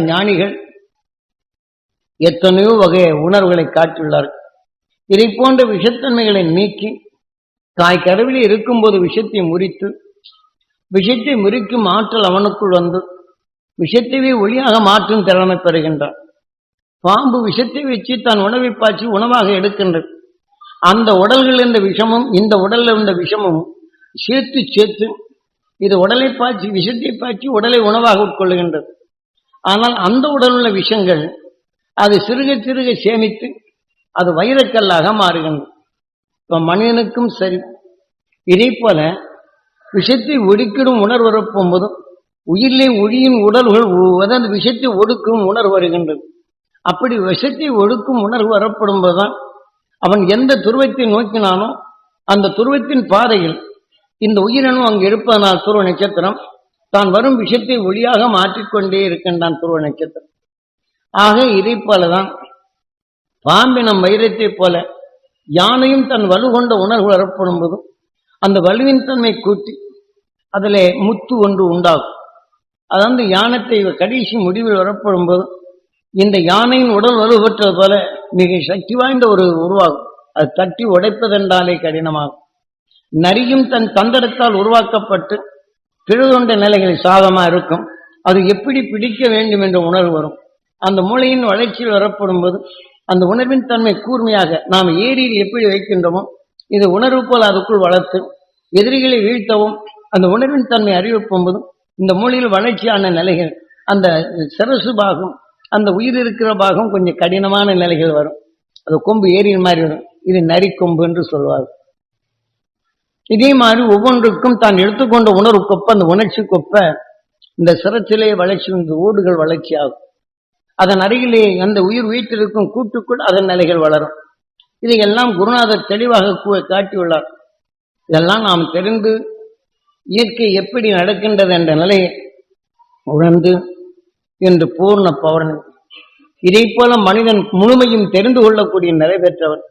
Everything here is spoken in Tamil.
ஞானிகள் எத்தனையோ வகை உணர்வுகளை காட்டியுள்ளார்கள். இதை போன்ற விஷத்தன்மைகளை நீக்கி தாய் கருவிலே இருக்கும்போது விஷத்தை முறித்து, விஷத்தை முறிக்கும் ஆற்றல் அவனுக்குள் வந்து விஷத்தையே ஒளியாக மாற்றும் திறமை பெறுகின்றான். பாம்பு விஷத்தை வச்சு தன் உணவை பாய்ச்சி உணவாக எடுக்கின்றது. அந்த உடல்கள் இருந்த விஷமும் இந்த உடல்ல இருந்த விஷமும் சேர்த்து இது உடலை பாய்ச்சி விஷத்தை பாய்ச்சி உடலை உணவாக உட்கொள்ளுகின்றது. ஆனால் அந்த உடல் உள்ள விஷங்கள் அது சிறுக சிறுக சேமித்து அது வைரக்கல்லாக மாறுகின்றது. இப்ப மனிதனுக்கும் சரி, இதே போல விஷத்தை ஒடுக்கிடும் உணர்வு வரப்போகும்போதும் உயிரிலே ஒளியின் உடல்கள் அதாவது விஷத்தை ஒடுக்கும் உணர்வு வருகின்றது. அப்படி விஷத்தை ஒடுக்கும் உணர்வு வரப்படும் போதுதான் அவன் எந்த துருவத்தை நோக்கினானோ அந்த துருவத்தின் பாதையில் இந்த உயிரினும் அங்கு இருப்பதனால் துருவ நட்சத்திரம் தான் வரும் விஷத்தை ஒளியாக மாற்றிக்கொண்டே இருக்கின்றான் துருவ நட்சத்திரம். ஆக இதை போலதான் பாம்பினம் வைரத்தை போல யானையும் தன் வலு கொண்ட உணர்வு வரப்படும் போதும் அந்த வலுவின் தன்மை கூட்டி அதிலே முத்து ஒன்று உண்டாகும். அதாவது யானத்தை கடைசி முடிவில் வரப்படும் போது இந்த யானையின் உடல் வலுப்பெற்றது போல மிக சக்தி வாய்ந்த ஒரு உருவாகும். அது தட்டி உடைப்பதென்றாலே கடினமாகும். நரியும் தன் தந்தரத்தால் உருவாக்கப்பட்டு பிறதொண்ட நிலைகளில் சாதமா இருக்கும். அது எப்படி பிடிக்க வேண்டும் என்ற உணர்வு வரும். அந்த மூளையின் வளர்ச்சியில் வரப்படும் போது அந்த உணர்வின் தன்மை கூர்மையாக நாம் ஏரியில் எப்படி வைக்கின்றோமோ இது உணர்வு போல் அதுக்குள் வளர்த்து எதிரிகளை வீழ்த்தவும் அந்த உணர்வின் தன்மை அறிவிப்பும் போது இந்த மூளையில் வளர்ச்சியான நிலைகள் அந்த சரசு பாகம் அந்த உயிர் இருக்கிற பாகம் கொஞ்சம் கடினமான நிலைகள் வரும். அது கொம்பு ஏரியில் மாதிரி வரும். இது நரி கொம்பு என்று சொல்வார்கள். இதே மாதிரி ஒவ்வொன்றுக்கும் தான் எடுத்துக்கொண்ட உணர்வு கொப்ப அந்த உணர்ச்சி கொப்ப இந்த சிரத்திலே வளர்ச்சி இந்த ஓடுகள் வளர்ச்சி ஆகும். அதன் அருகிலே அந்த உயிர் வீட்டிற்கும் கூட்டுக்குள் அதன் நிலைகள் வளரும். இதையெல்லாம் குருநாதர் தெளிவாக காட்டியுள்ளார். இதெல்லாம் நாம் தெரிந்து இயற்கை எப்படி நடக்கின்றது என்ற நிலையை உணர்ந்து என்று பூர்ண பௌர்ணமி. இதை போல மனிதன் முழுமையும் தெரிந்து கொள்ளக்கூடிய நிறைவேற்றவன்